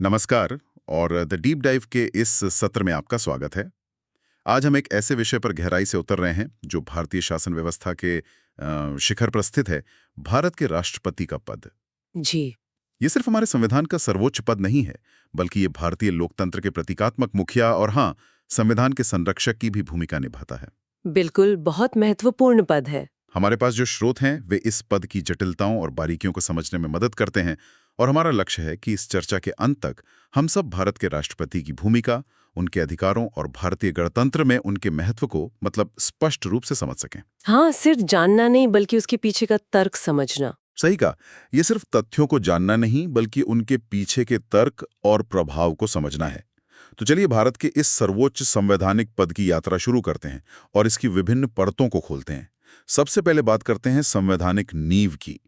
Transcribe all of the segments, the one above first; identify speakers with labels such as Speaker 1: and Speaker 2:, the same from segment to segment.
Speaker 1: नमस्कार। और the deep dive के इस सत्र में आपका स्वागत है। आज हम एक ऐसे विषय पर गहराई से उतर रहे हैं जो भारतीय शासन व्यवस्था के शिखर पर स्थित है, भारत के राष्ट्रपति का पद।
Speaker 2: जी।
Speaker 1: ये सिर्फ हमारे संविधान का सर्वोच्च पद नहीं है, बल्कि ये भारतीय लोकतंत्र के प्रतीकात्मक मुखिया और हाँ, संविधान के संरक्षक की भी भूमिका निभाता है।
Speaker 2: बिल्कुल, बहुत महत्वपूर्ण पद है।
Speaker 1: हमारे पास जो स्रोत हैं वे इस पद की जटिलताओं और बारीकियों को समझने में मदद करते हैं, और हमारा लक्ष्य है कि इस चर्चा के अंत तक हम सब भारत के राष्ट्रपति की भूमिका, उनके अधिकारों और भारतीय गणतंत्र में उनके महत्व को स्पष्ट रूप से समझ सकें।
Speaker 2: हाँ, सिर्फ जानना नहीं बल्कि उसके पीछे का तर्क समझना।
Speaker 1: सही कहा। ये सिर्फ तथ्यों को जानना नहीं बल्कि उनके पीछे के तर्क और प्रभाव को समझना है। तो चलिए भारत के इस सर्वोच्च संवैधानिक पद की यात्रा शुरू करते हैं और इसकी विभिन्न परतों को खोलते हैं। सबसे पहले बात करते हैं संवैधानिक नींव की।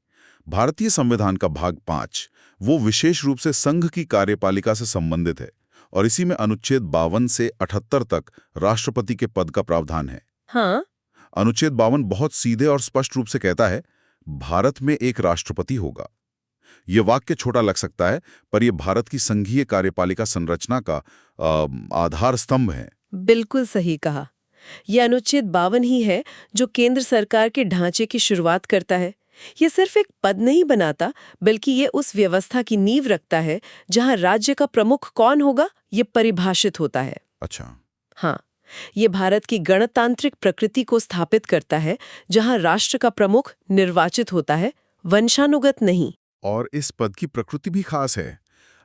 Speaker 1: भारतीय संविधान का भाग 5 वो विशेष रूप से संघ की कार्यपालिका से संबंधित है, और इसी में अनुच्छेद 52 से 78 तक राष्ट्रपति के पद का प्रावधान है।
Speaker 2: हाँ।
Speaker 1: अनुच्छेद 52 बहुत सीधे और स्पष्ट रूप से कहता है, भारत में एक राष्ट्रपति होगा। यह वाक्य छोटा लग सकता है, पर यह भारत की संघीय कार्यपालिका संरचना का आधार स्तंभ है।
Speaker 2: बिल्कुल सही कहा। यह अनुच्छेद 52 ही है जो केंद्र सरकार के ढांचे की शुरुआत करता है। ये सिर्फ एक पद नहीं बनाता, बल्कि ये उस व्यवस्था की नींव रखता है जहां राज्य का प्रमुख कौन होगा, ये परिभाषित होता है।
Speaker 1: अच्छा।
Speaker 2: हाँ, ये भारत की गणतांत्रिक प्रकृति को स्थापित करता है, जहां राष्ट्र का प्रमुख निर्वाचित होता है, वंशानुगत नहीं।
Speaker 1: और इस पद की प्रकृति भी खास है।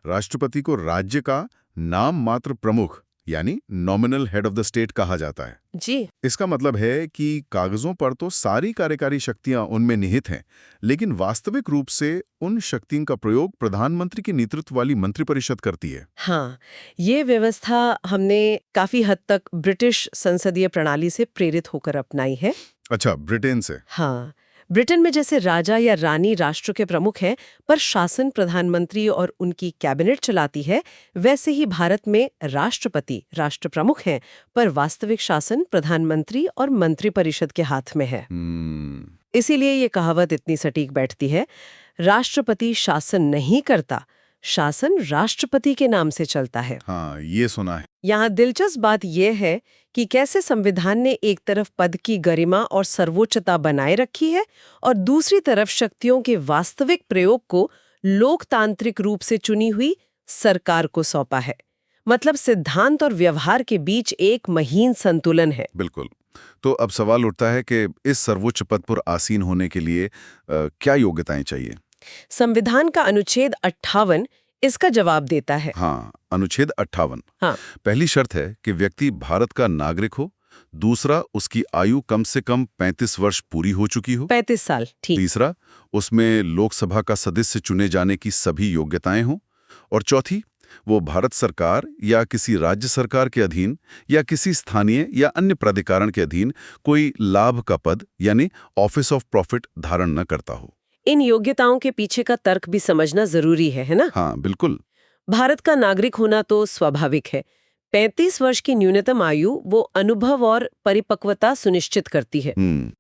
Speaker 1: राष्ट्रपति को राज्य का नाम मात्र प्रमुख यानी nominal head of the state कहा जाता है।
Speaker 2: जी।
Speaker 1: इसका मतलब है कि कागजों पर तो सारी कार्यकारी शक्तियां उनमें निहित हैं, लेकिन वास्तविक रूप से उन शक्तियों का प्रयोग प्रधानमंत्री के नेतृत्व वाली मंत्रिपरिषद करती है।
Speaker 2: हाँ, ये व्यवस्था हमने काफी हद तक ब्रिटिश संसदीय प्रणाली से प्रेरित होकर अपनाई है।
Speaker 1: अच्छा, ब्रिटेन से।
Speaker 2: हाँ, ब्रिटेन में जैसे राजा या रानी राष्ट्र के प्रमुख हैं, पर शासन प्रधानमंत्री और उनकी कैबिनेट चलाती है, वैसे ही भारत में राष्ट्रपति राष्ट्र प्रमुख हैं, पर वास्तविक शासन प्रधानमंत्री और मंत्रिपरिषद के हाथ में है। इसीलिए ये कहावत इतनी सटीक बैठती है, राष्ट्रपति शासन नहीं करता, शासन राष्ट्रपति के नाम से चलता है।
Speaker 1: हाँ, ये सुना है।
Speaker 2: यहाँ दिलचस्प बात यह है कि कैसे संविधान ने एक तरफ पद की गरिमा और सर्वोच्चता बनाए रखी है और दूसरी तरफ शक्तियों के वास्तविक प्रयोग को लोकतांत्रिक रूप से चुनी हुई सरकार को सौंपा है। मतलब सिद्धांत और व्यवहार के बीच एक महीन संतुलन है।
Speaker 1: बिल्कुल। तो अब सवाल उठता है कि इस सर्वोच्च पद पर आसीन होने के लिए क्या योग्यताएं चाहिए?
Speaker 2: संविधान का अनुच्छेद 58 इसका जवाब देता है।
Speaker 1: हाँ, अनुच्छेद 58।
Speaker 2: हाँ।
Speaker 1: पहली शर्त है कि व्यक्ति भारत का नागरिक हो। दूसरा, उसकी आयु कम से कम 35 वर्ष पूरी हो चुकी हो।
Speaker 2: 35 साल, ठीक।
Speaker 1: तीसरा, उसमें लोकसभा का सदस्य चुने जाने की सभी योग्यताएं हों। और चौथी, वो भारत सरकार या किसी राज्य सरकार के अधीन या किसी स्थानीय या अन्य प्राधिकरण के अधीन कोई लाभ का पद यानी ऑफिस ऑफ प्रॉफिट धारण न करता हो।
Speaker 2: इन योग्यताओं के पीछे का तर्क भी समझना जरूरी है ना?
Speaker 1: हाँ, बिल्कुल।
Speaker 2: भारत का नागरिक होना तो स्वाभाविक है। 35 वर्ष की न्यूनतम आयु वो अनुभव और परिपक्वता सुनिश्चित करती है।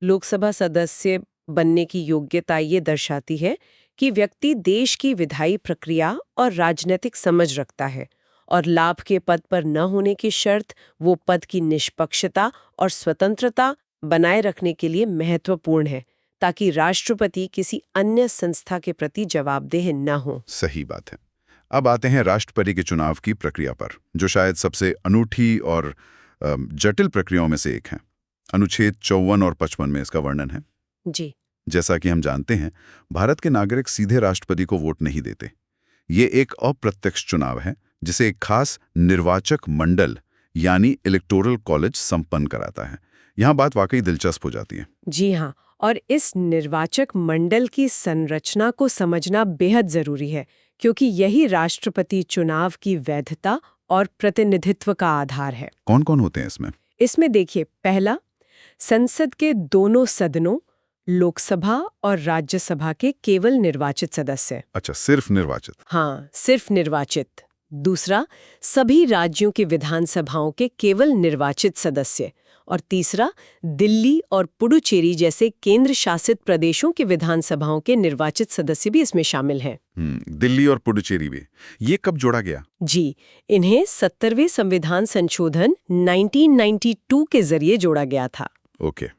Speaker 2: लोकसभा सदस्य बनने की योग्यता ये दर्शाती है कि व्यक्ति देश की विधायी प्रक्रिया और राजनीतिक समझ रखता है, और लाभ के पद पर न होने की शर्त वो पद की निष्पक्षता और स्वतंत्रता बनाए रखने के लिए महत्वपूर्ण है, ताकि राष्ट्रपति किसी अन्य संस्था के प्रति जवाबदेह न हो।
Speaker 1: सही बात है। अब आते हैं राष्ट्रपति के चुनाव की प्रक्रिया पर, जो शायद सबसे अनूठी और जटिल प्रक्रियाओं में से एक है। अनुच्छेद 54 और 55 में इसका वर्णन है।
Speaker 2: जी।
Speaker 1: जैसा कि हम जानते हैं, भारत के नागरिक सीधे राष्ट्रपति को वोट नहीं देते। ये एक अप्रत्यक्ष चुनाव है जिसे एक खास निर्वाचक मंडल यानी इलेक्टोरल कॉलेज संपन्न कराता है। यहाँ बात वाकई दिलचस्प हो जाती है।
Speaker 2: जी हाँ, और इस निर्वाचक मंडल की संरचना को समझना बेहद जरूरी है, क्योंकि यही राष्ट्रपति चुनाव की वैधता और प्रतिनिधित्व का आधार है।
Speaker 1: कौन कौन होते हैं इसमें?
Speaker 2: इसमें देखिए, पहला, संसद के दोनों सदनों लोकसभा और राज्यसभा के केवल निर्वाचित सदस्य।
Speaker 1: अच्छा, सिर्फ निर्वाचित?
Speaker 2: हाँ, सिर्फ निर्वाचित। दूसरा, सभी राज्यों की विधानसभाओं के केवल निर्वाचित सदस्य। और तीसरा, दिल्ली और पुडुचेरी जैसे केंद्र शासित प्रदेशों की विधानसभाओं के निर्वाचित सदस्य भी इसमें शामिल हैं।
Speaker 1: दिल्ली और पुडुचेरी भी। ये कब जोड़ा गया?
Speaker 2: जी, इन्हें 70वें संविधान संशोधन 1992 के जरिए जोड़ा गया था।
Speaker 1: ओके।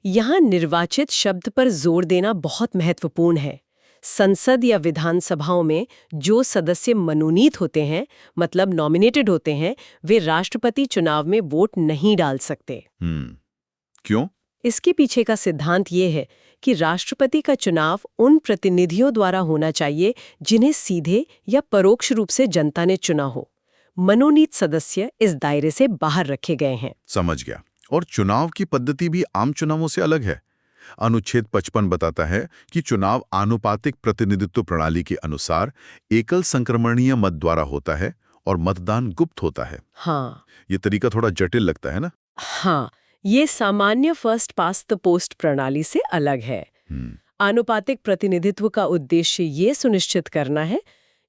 Speaker 2: यहाँ निर्वाचित शब्द पर जोर देना बहुत महत्वपूर्ण है। संसद या विधानसभाओं में जो सदस्य मनोनीत होते हैं, मतलब नॉमिनेटेड होते हैं, वे राष्ट्रपति चुनाव में वोट नहीं डाल सकते।
Speaker 1: क्यों?
Speaker 2: इसके पीछे का सिद्धांत ये है कि राष्ट्रपति का चुनाव उन प्रतिनिधियों द्वारा होना चाहिए जिन्हें सीधे या परोक्ष रूप से जनता ने चुना हो। मनोनीत सदस्य इस दायरे से बाहर रखे गए हैं।
Speaker 1: समझ गया। और चुनाव की पद्धति भी आम चुनावों से अलग है। अनुच्छेद 55 बताता है कि चुनाव आनुपातिक प्रतिनिधित्व प्रणाली के अनुसार एकल संक्रमणीय मत द्वारा होता है और मतदान गुप्त होता है।
Speaker 2: हाँ,
Speaker 1: ये तरीका थोड़ा जटिल लगता है ना?
Speaker 2: हाँ, ये सामान्य फर्स्ट पास्ट द पोस्ट प्रणाली से अलग है। आनुपातिक प्रतिनिधित्व का उद्देश्य ये सुनिश्चित करना है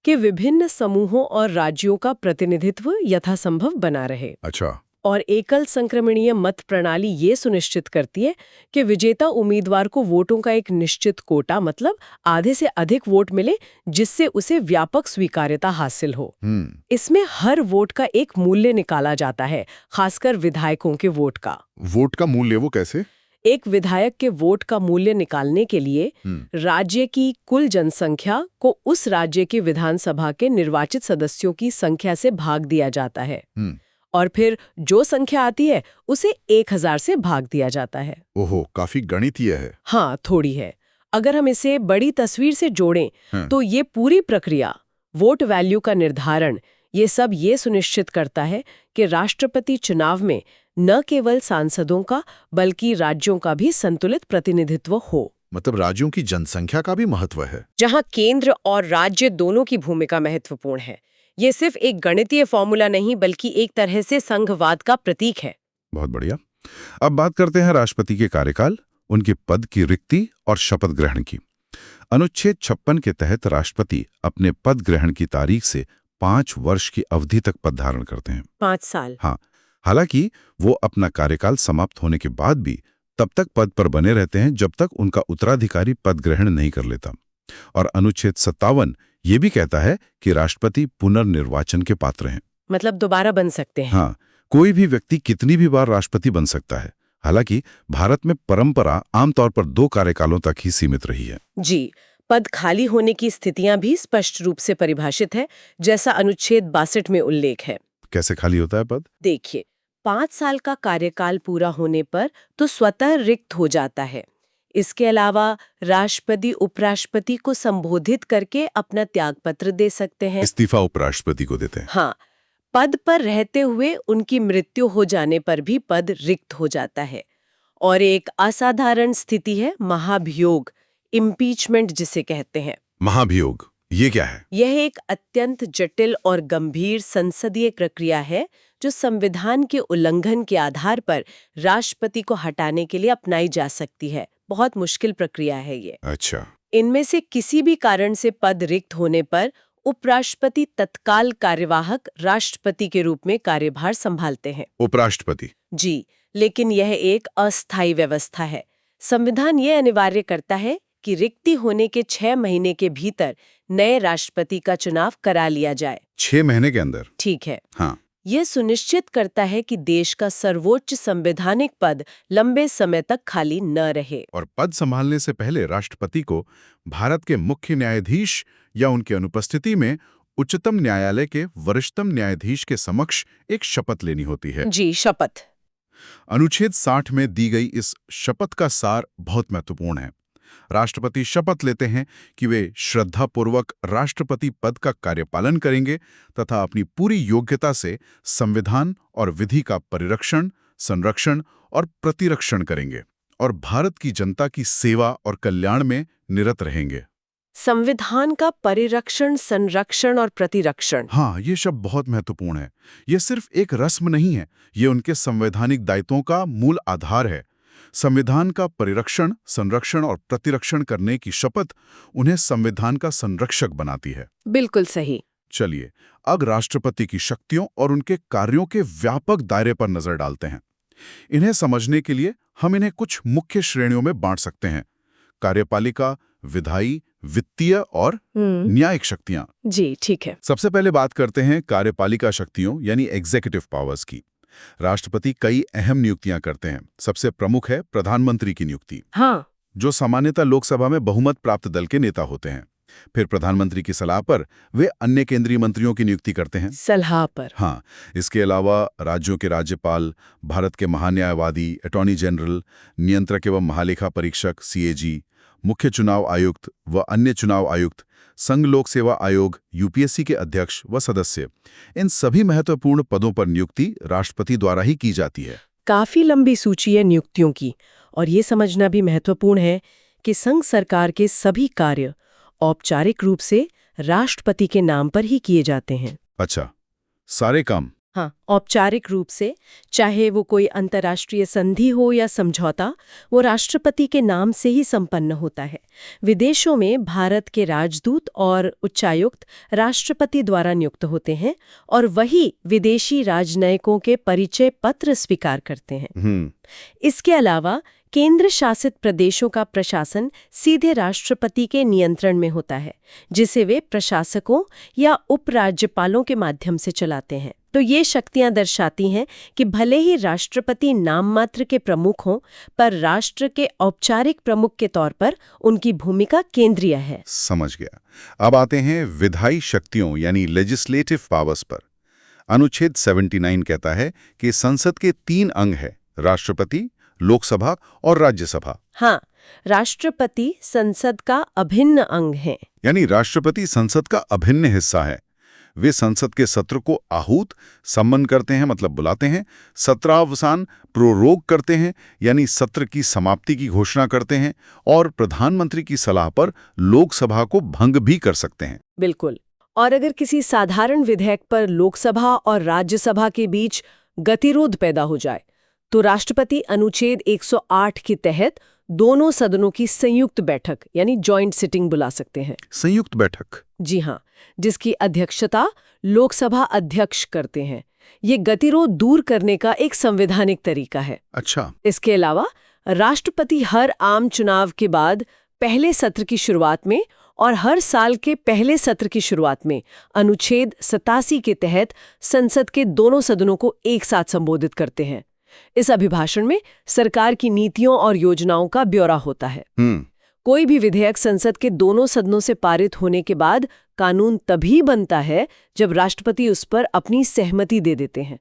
Speaker 2: कि विभिन्न समूहों और राज्यों का प्रतिनिधित्व यथासंभव बना रहे।
Speaker 1: अच्छा।
Speaker 2: और एकल संक्रमणीय मत प्रणाली ये सुनिश्चित करती है कि विजेता उम्मीदवार को वोटों का एक निश्चित कोटा, मतलब आधे से अधिक वोट मिले, जिससे उसे व्यापक स्वीकार्यता हासिल हो। इसमें हर वोट का एक मूल्य निकाला जाता है, खासकर विधायकों के वोट का।
Speaker 1: वोट का मूल्य वो कैसे?
Speaker 2: एक विधायक के वोट का मूल्य निकालने के लिए राज्य की कुल जनसंख्या को उस राज्य की विधानसभा के निर्वाचित सदस्यों की संख्या से भाग दिया जाता है। और फिर जो संख्या आती है उसे 1000 से भाग दिया जाता है।
Speaker 1: ओहो, काफी गणितीय है।
Speaker 2: हाँ, थोड़ी है। अगर हम इसे बड़ी तस्वीर से जोड़ें तो ये पूरी प्रक्रिया, वोट वैल्यू का निर्धारण, ये सब ये सुनिश्चित करता है कि राष्ट्रपति चुनाव में न केवल सांसदों का बल्कि राज्यों का भी संतुलित प्रतिनिधित्व हो।
Speaker 1: मतलब राज्यों की जनसंख्या का भी महत्व है।
Speaker 2: जहाँ केंद्र और राज्य दोनों की भूमिका महत्वपूर्ण है। ये सिर्फ एक गणितीय फॉर्मूला नहीं बल्कि एक तरह से संघवाद का प्रतीक है।
Speaker 1: बहुत बढ़िया। अब बात करते हैं राष्ट्रपति के कार्यकाल, उनके पद की रिक्ति और शपथ ग्रहण की। अनुच्छेद 56 के तहत राष्ट्रपति अपने पद ग्रहण की तारीख से 5 वर्ष की अवधि तक पद धारण करते हैं।
Speaker 2: 5 साल।
Speaker 1: हाँ, हालांकि वो अपना कार्यकाल समाप्त होने के बाद भी तब तक पद पर बने रहते हैं जब तक उनका उत्तराधिकारी पद ग्रहण नहीं कर लेता। और अनुच्छेद 57 ये भी कहता है कि राष्ट्रपति पुनर्निर्वाचन के पात्र हैं,
Speaker 2: मतलब दोबारा बन सकते हैं।
Speaker 1: हाँ, कोई भी व्यक्ति कितनी भी बार राष्ट्रपति बन सकता है। हालांकि भारत में परंपरा आमतौर पर 2 कार्यकालों तक ही सीमित रही है।
Speaker 2: जी, पद खाली होने की स्थितियां भी स्पष्ट रूप से परिभाषित है, जैसा अनुच्छेद 62 में उल्लेख है।
Speaker 1: कैसे खाली होता है पद?
Speaker 2: देखिए, 5 साल का कार्यकाल पूरा होने पर तो स्वतः रिक्त हो जाता है। इसके अलावा राष्ट्रपति उपराष्ट्रपति को संबोधित करके अपना त्यागपत्र दे सकते हैं।
Speaker 1: इस्तीफा उपराष्ट्रपति को देते हैं।
Speaker 2: हाँ, पद पर रहते हुए उनकी मृत्यु हो जाने पर भी पद रिक्त हो जाता है। और एक असाधारण स्थिति है महाभियोग, इम्पीचमेंट जिसे कहते हैं।
Speaker 1: महाभियोग, ये क्या है?
Speaker 2: यह एक अत्यंत जटिल और गंभीर संसदीय प्रक्रिया है जो संविधान के उल्लंघन के आधार पर राष्ट्रपति को हटाने के लिए अपनाई जा सकती है। बहुत मुश्किल प्रक्रिया है ये।
Speaker 1: अच्छा।
Speaker 2: इनमें से किसी भी कारण से पद रिक्त होने पर उपराष्ट्रपति तत्काल कार्यवाहक राष्ट्रपति के रूप में कार्यभार संभालते हैं।
Speaker 1: उपराष्ट्रपति?
Speaker 2: जी, लेकिन यह एक अस्थायी व्यवस्था है। संविधान ये अनिवार्य करता है कि रिक्ति होने के 6 महीने के भीतर नए राष्ट्रपति का चुनाव करा लिया जाए।
Speaker 1: 6 महीने के अंदर?
Speaker 2: ठीक है।
Speaker 1: हाँ।
Speaker 2: यह सुनिश्चित करता है कि देश का सर्वोच्च संवैधानिक पद लंबे समय तक खाली न रहे।
Speaker 1: और पद संभालने से पहले राष्ट्रपति को भारत के मुख्य न्यायाधीश या उनकी अनुपस्थिति में उच्चतम न्यायालय के वरिष्ठतम न्यायाधीश के समक्ष एक शपथ लेनी होती है।
Speaker 2: जी, शपथ।
Speaker 1: अनुच्छेद 60 में दी गई इस शपथ का सार बहुत महत्वपूर्ण है। राष्ट्रपति शपथ लेते हैं कि वे श्रद्धापूर्वक राष्ट्रपति पद का कार्यपालन करेंगे तथा अपनी पूरी योग्यता से संविधान और विधि का परिरक्षण, संरक्षण और प्रतिरक्षण करेंगे और भारत की जनता की सेवा और कल्याण में निरत रहेंगे।
Speaker 2: संविधान का परिरक्षण, संरक्षण और प्रतिरक्षण।
Speaker 1: हाँ, ये शब्द बहुत महत्वपूर्ण है। ये सिर्फ एक रस्म नहीं है, ये उनके संवैधानिक दायित्वों का मूल आधार है। संविधान का परिरक्षण, संरक्षण और प्रतिरक्षण करने की शपथ उन्हें संविधान का संरक्षक बनाती है।
Speaker 2: बिल्कुल सही।
Speaker 1: चलिए, अब राष्ट्रपति की शक्तियों और उनके कार्यों के व्यापक दायरे पर नजर डालते हैं। इन्हें समझने के लिए हम इन्हें कुछ मुख्य श्रेणियों में बांट सकते हैं। कार्यपालिका, विधायी, वित्तीय और न्यायिक शक्तियां।
Speaker 2: जी ठीक है।
Speaker 1: सबसे पहले बात करते हैं कार्यपालिका शक्तियों यानी एग्जीक्यूटिव पावर्स की। राष्ट्रपति कई अहम नियुक्तियां करते हैं। सबसे प्रमुख है प्रधानमंत्री की नियुक्ति,
Speaker 2: हाँ,
Speaker 1: जो सामान्यतः लोकसभा में बहुमत प्राप्त दल के नेता होते हैं। फिर प्रधानमंत्री की सलाह पर वे अन्य केंद्रीय मंत्रियों की नियुक्ति करते हैं।
Speaker 2: सलाह पर।
Speaker 1: हाँ, इसके अलावा राज्यों के राज्यपाल, भारत के महान्यायवादी, अटॉर्नी जनरल, नियंत्रक एवं महालेखा परीक्षक सीएजी, मुख्य चुनाव आयुक्त व अन्य चुनाव आयुक्त, संघ लोक सेवा आयोग यूपीएससी के अध्यक्ष व सदस्य, इन सभी महत्वपूर्ण पदों पर नियुक्ति राष्ट्रपति द्वारा ही की जाती है।
Speaker 2: काफी लंबी सूची है नियुक्तियों की, और ये समझना भी महत्वपूर्ण है कि संघ सरकार के सभी कार्य औपचारिक रूप से राष्ट्रपति के नाम पर ही किए जाते हैं।
Speaker 1: अच्छा, सारे काम?
Speaker 2: हाँ, औपचारिक रूप से, चाहे वो कोई अंतर्राष्ट्रीय संधि हो या समझौता, वो राष्ट्रपति के नाम से ही संपन्न होता है। विदेशों में भारत के राजदूत और उच्चायुक्त राष्ट्रपति द्वारा नियुक्त होते हैं और वही विदेशी राजनयिकों के परिचय पत्र स्वीकार करते हैं। इसके अलावा केंद्र शासित प्रदेशों का प्रशासन सीधे राष्ट्रपति के नियंत्रण में होता है, जिसे वे प्रशासकों या उपराज्यपालों के माध्यम से चलाते हैं। तो ये शक्तियां दर्शाती हैं कि भले ही राष्ट्रपति नाम मात्र के प्रमुख हों, पर राष्ट्र के औपचारिक प्रमुख के तौर पर उनकी भूमिका केंद्रीय है।
Speaker 1: समझ गया। अब आते हैं विधायी शक्तियों यानी लेजिस्लेटिव पावर्स पर। अनुच्छेद 79 कहता है कि संसद के 3 अंग हैं: राष्ट्रपति, लोकसभा और राज्यसभा।
Speaker 2: हाँ, राष्ट्रपति संसद का अभिन्न अंग है।
Speaker 1: यानी राष्ट्रपति संसद का अभिन्न हिस्सा है। वे संसद के सत्र को आहूत सम्मन करते हैं, मतलब बुलाते हैं, सत्रावसान प्रोरोग करते हैं यानी सत्र की समाप्ति की घोषणा करते हैं, और प्रधानमंत्री की सलाह पर लोकसभा को भंग भी कर सकते हैं।
Speaker 2: बिल्कुल। और अगर किसी साधारण विधेयक पर लोकसभा और राज्यसभा के बीच गतिरोध पैदा हो जाए, तो राष्ट्रपति अनुच्छेद 108 के तहत दोनों सदनों की संयुक्त बैठक यानी जॉइंट सिटिंग बुला सकते हैं।
Speaker 1: संयुक्त बैठक?
Speaker 2: जी हाँ, जिसकी अध्यक्षता लोकसभा अध्यक्ष करते हैं। ये गतिरोध दूर करने का एक संवैधानिक तरीका है।
Speaker 1: अच्छा।
Speaker 2: इसके अलावा राष्ट्रपति हर आम चुनाव के बाद पहले सत्र की शुरुआत में और हर साल के पहले सत्र की शुरुआत में अनुच्छेद 87 के तहत संसद के दोनों सदनों को एक साथ संबोधित करते हैं। इस अभिभाषण में सरकार की नीतियों और योजनाओं का ब्यौरा होता है। कोई भी विधेयक संसद के दोनों सदनों से पारित होने के बाद कानून तभी बनता है जब राष्ट्रपति उस पर अपनी सहमति दे देते हैं।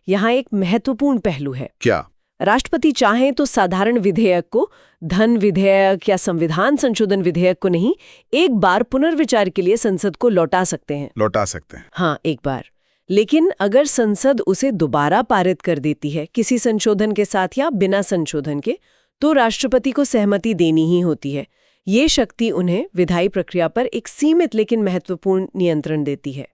Speaker 2: यहाँ एक महत्वपूर्ण पहलू है।
Speaker 1: क्या?
Speaker 2: राष्ट्रपति चाहें तो साधारण विधेयक को, धन विधेयक या संविधान संशोधन विधेयक को नहीं, एक बार पुनर्विचार के लिए संसद को लौटा सकते हैं।
Speaker 1: लौटा सकते हैं?
Speaker 2: हाँ, एक बार। लेकिन अगर संसद उसे दोबारा पारित कर देती है, किसी संशोधन के साथ या बिना संशोधन के, तो राष्ट्रपति को सहमति देनी ही होती है। ये शक्ति उन्हें विधायी प्रक्रिया पर एक सीमित लेकिन महत्वपूर्ण नियंत्रण देती है।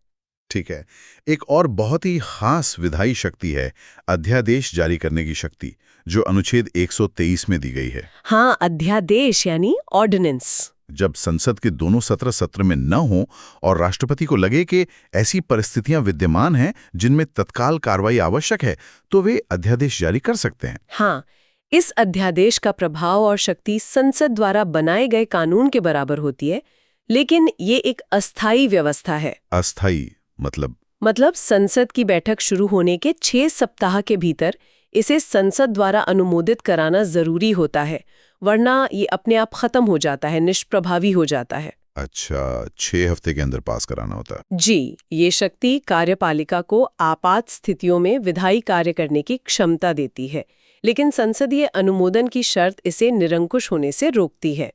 Speaker 1: ठीक है। एक और बहुत ही खास विधायी शक्ति है अध्यादेश जारी करने की शक्ति, जो अनुच्छेद 123 में दी गई है।
Speaker 2: हाँ, अध्यादेश यानी ऑर्डिनेंस।
Speaker 1: जब संसद के दोनों सत्र में न हो और राष्ट्रपति को लगे कि ऐसी परिस्थितियां विद्यमान हैं जिनमें तत्काल कार्रवाई आवश्यक है, तो वे अध्यादेश जारी कर सकते हैं।
Speaker 2: हाँ, इस अध्यादेश का प्रभाव और शक्ति संसद द्वारा बनाए गए कानून के बराबर होती है, लेकिन ये एक अस्थायी व्यवस्था है।
Speaker 1: अस्थायी मतलब
Speaker 2: संसद की बैठक शुरू होने के 6 सप्ताह के भीतर इसे संसद द्वारा अनुमोदित कराना जरूरी होता है, वरना ये अपने आप खत्म हो जाता है, निष्प्रभावी हो जाता है।
Speaker 1: अच्छा, 6 हफ्ते के अंदर पास कराना होता है।
Speaker 2: जी, ये शक्ति कार्यपालिका को आपात स्थितियों में विधायी कार्य करने की क्षमता देती है, लेकिन संसदीय अनुमोदन की शर्त इसे निरंकुश होने से रोकती है।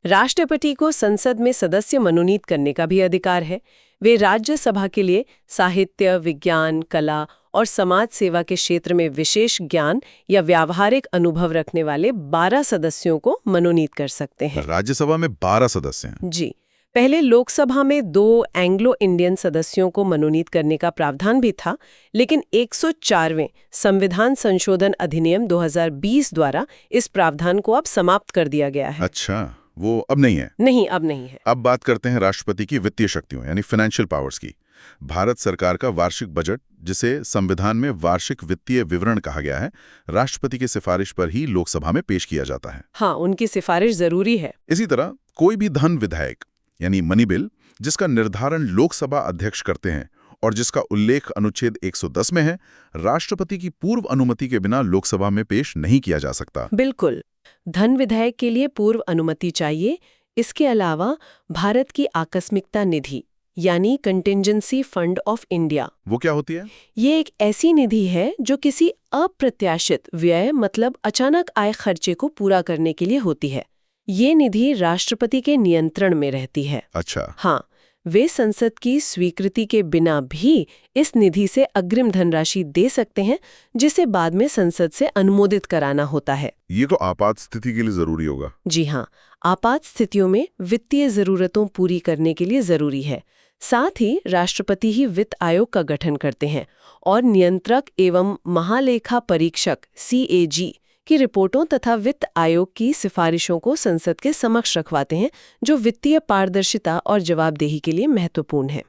Speaker 2: राष्ट्रपति को संसद में सदस्य मनोनीत करने का भी अधिकार है। वे राज्यसभा के लिए साहित्य, विज्ञान, कला और समाज सेवा के क्षेत्र में विशेष ज्ञान या व्यावहारिक अनुभव रखने वाले 12 सदस्यों को मनोनीत कर सकते हैं।
Speaker 1: राज्यसभा में 12 सदस्य हैं?
Speaker 2: जी। पहले लोकसभा में 2 एंग्लो इंडियन सदस्यों को मनोनीत करने का प्रावधान भी था, लेकिन 104वें संविधान संशोधन अधिनियम 2020 द्वारा इस प्रावधान को अब समाप्त कर दिया गया है।
Speaker 1: अच्छा, वो अब नहीं है?
Speaker 2: नहीं, अब नहीं है।
Speaker 1: अब बात करते हैं राष्ट्रपति की वित्तीय शक्तियों यानी फाइनेंशियल पावर्स की। भारत सरकार का वार्षिक बजट, जिसे संविधान में वार्षिक वित्तीय विवरण कहा गया है, राष्ट्रपति की सिफारिश पर ही लोकसभा में पेश किया जाता है।
Speaker 2: हाँ, उनकी सिफारिश जरूरी है।
Speaker 1: इसी तरह कोई भी धन विधेयक यानी मनी बिल, जिसका निर्धारण लोकसभा अध्यक्ष करते हैं और जिसका उल्लेख अनुच्छेद 110 में है, राष्ट्रपति की पूर्व अनुमति के बिना लोकसभा में पेश नहीं किया जा सकता।
Speaker 2: बिल्कुल, धन विधेयक के लिए पूर्व अनुमति चाहिए। इसके अलावा भारत की आकस्मिकता निधि यानी कंटिंजेंसी फंड ऑफ इंडिया,
Speaker 1: वो क्या होती है?
Speaker 2: ये एक ऐसी निधि है जो किसी अप्रत्याशित व्यय मतलब अचानक आए खर्चे को पूरा करने के लिए होती है। ये निधि राष्ट्रपति के नियंत्रण में रहती है।
Speaker 1: अच्छा।
Speaker 2: हाँ, वे संसद की स्वीकृति के बिना भी इस निधि से अग्रिम धनराशि दे सकते हैं, जिसे बाद में संसद से अनुमोदित कराना होता है।
Speaker 1: ये तो आपात स्थिति के लिए जरूरी होगा।
Speaker 2: जी हाँ, आपात स्थितियों में वित्तीय जरूरतों पूरी करने के लिए जरूरी है। साथ ही राष्ट्रपति ही वित्त आयोग का गठन करते हैं और नियंत्रक एवं महालेखा परीक्षक CAG की रिपोर्टों तथा वित्त आयोग की सिफारिशों को संसद के समक्ष रखवाते हैं, जो वित्तीय पारदर्शिता और जवाबदेही के लिए महत्वपूर्ण है।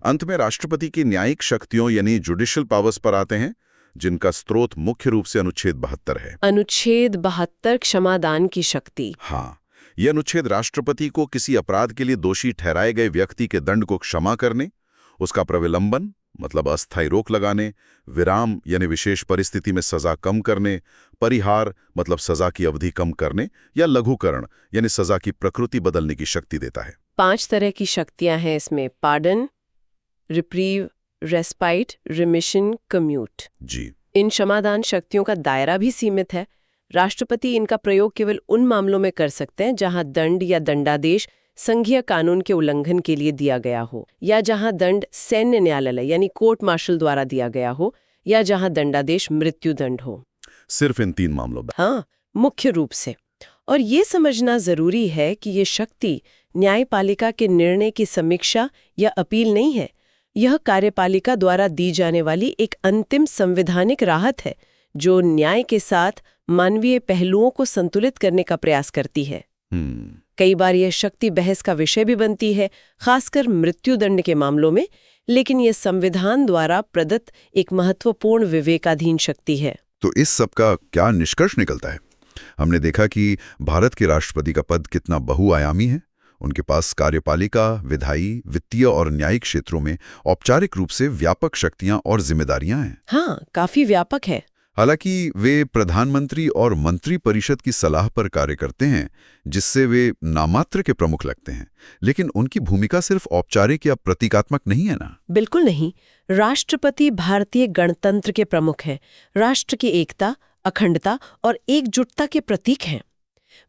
Speaker 1: अंत में राष्ट्रपति की न्यायिक शक्तियों यानी जुडिशियल पावर्स पर आते हैं, जिनका स्रोत मुख्य रूप से अनुच्छेद 72 है।
Speaker 2: अनुच्छेद 72 क्षमादान की शक्ति।
Speaker 1: हाँ, यह अनुच्छेद राष्ट्रपति को किसी अपराध के लिए दोषी ठहराए गए व्यक्ति के दंड को क्षमा करने, उसका प्रविलंबन मतलब अस्थायी रोक लगाने, विराम यानी विशेष परिस्थिति में सजा कम करने, परिहार मतलब सजा की अवधि कम करने, या लघुकरण यानी सजा की प्रकृति बदलने की शक्ति देता है।
Speaker 2: 5 तरह की शक्तियां हैं इसमें: pardon, reprieve, respite, remission, commute.
Speaker 1: जी।
Speaker 2: इन क्षमादान शक्तियों का दायरा भी सीमित है। राष्ट्रपति इनका प्रयोग केवल उन मामलों में कर सकते हैं जहां दंड या दंडादेश संघीय कानून के उल्लंघन के लिए दिया गया हो, या जहां दंड सैन्य न्यायालय यानी कोर्ट मार्शल द्वारा दिया गया हो, या जहां दंडादेश मृत्यु दंड हो।
Speaker 1: सिर्फ इन 3 मामलों में?
Speaker 2: हाँ, मुख्य रूप से। और ये समझना जरूरी है कि ये शक्ति न्यायपालिका के निर्णय की समीक्षा या अपील नहीं है। यह कार्यपालिका द्वारा दी जाने वाली एक अंतिम संवैधानिक राहत है, जो न्याय के साथ मानवीय पहलुओं को संतुलित करने का प्रयास करती है। कई बार यह शक्ति बहस का विषय भी बनती है, खासकर मृत्युदंड के मामलों में, लेकिन यह संविधान द्वारा प्रदत्त एक महत्वपूर्ण विवेकाधीन शक्ति है।
Speaker 1: तो इस सब का क्या निष्कर्ष निकलता है? हमने देखा कि भारत के राष्ट्रपति का पद कितना बहुआयामी है। उनके पास कार्यपालिका, विधायी, वित्तीय और न्यायिक क्षेत्रों में औपचारिक रूप से व्यापक शक्तियां और जिम्मेदारियां हैं।
Speaker 2: हाँ, काफी व्यापक है।
Speaker 1: हालांकि वे प्रधानमंत्री और मंत्री परिषद की सलाह पर कार्य करते हैं, जिससे वे नामात्र के प्रमुख लगते हैं, लेकिन उनकी भूमिका सिर्फ औपचारिक या प्रतीकात्मक नहीं है ना?
Speaker 2: बिल्कुल नहीं। राष्ट्रपति भारतीय गणतंत्र के प्रमुख हैं, राष्ट्र की एकता, अखंडता और एकजुटता के प्रतीक हैं।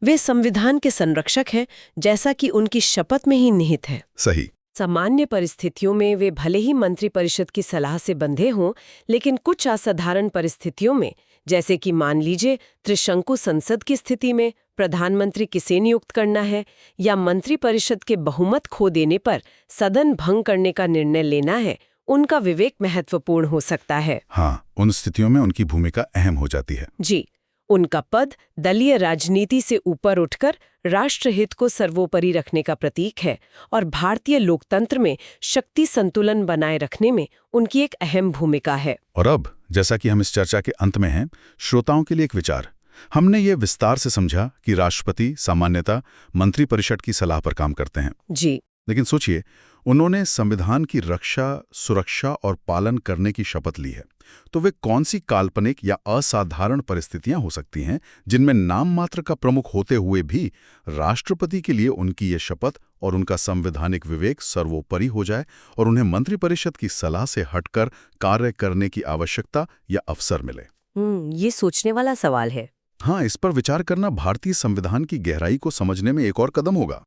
Speaker 2: वे संविधान के संरक्षक हैं, जैसा कि उनकी शपथ में ही निहित है।
Speaker 1: सही।
Speaker 2: सामान्य परिस्थितियों में वे भले ही मंत्रिपरिषद की सलाह से बंधे हों, लेकिन कुछ असाधारण परिस्थितियों में, जैसे कि मान लीजिए त्रिशंकु संसद की स्थिति में प्रधानमंत्री किसे नियुक्त करना है, या मंत्रिपरिषद के बहुमत खो देने पर सदन भंग करने का निर्णय लेना है, उनका विवेक महत्वपूर्ण हो सकता है।
Speaker 1: हाँ, उन स्थितियों में उनकी भूमिका अहम हो जाती है।
Speaker 2: जी, उनका पद दलीय राजनीति से ऊपर उठकर राष्ट्रहित को सर्वोपरि रखने का प्रतीक है और भारतीय लोकतंत्र में शक्ति संतुलन बनाए रखने में उनकी एक अहम भूमिका है।
Speaker 1: और अब, जैसा कि हम इस चर्चा के अंत में हैं, श्रोताओं के लिए एक विचार। हमने ये विस्तार से समझा कि राष्ट्रपति सामान्यतः मंत्रिपरिषद की सलाह पर काम करते हैं।
Speaker 2: जी।
Speaker 1: लेकिन सोचिए, उन्होंने संविधान की रक्षा, सुरक्षा और पालन करने की शपथ ली है, तो वे कौन सी काल्पनिक या असाधारण परिस्थितियां हो सकती हैं जिनमें नाम मात्र का प्रमुख होते हुए भी राष्ट्रपति के लिए उनकी ये शपथ और उनका संवैधानिक विवेक सर्वोपरि हो जाए और उन्हें मंत्रिपरिषद की सलाह से हटकर कार्य करने की आवश्यकता या अवसर मिले?
Speaker 2: ये सोचने वाला सवाल है।
Speaker 1: हाँ, इस पर विचार करना भारतीय संविधान की गहराई को समझने में एक और कदम होगा।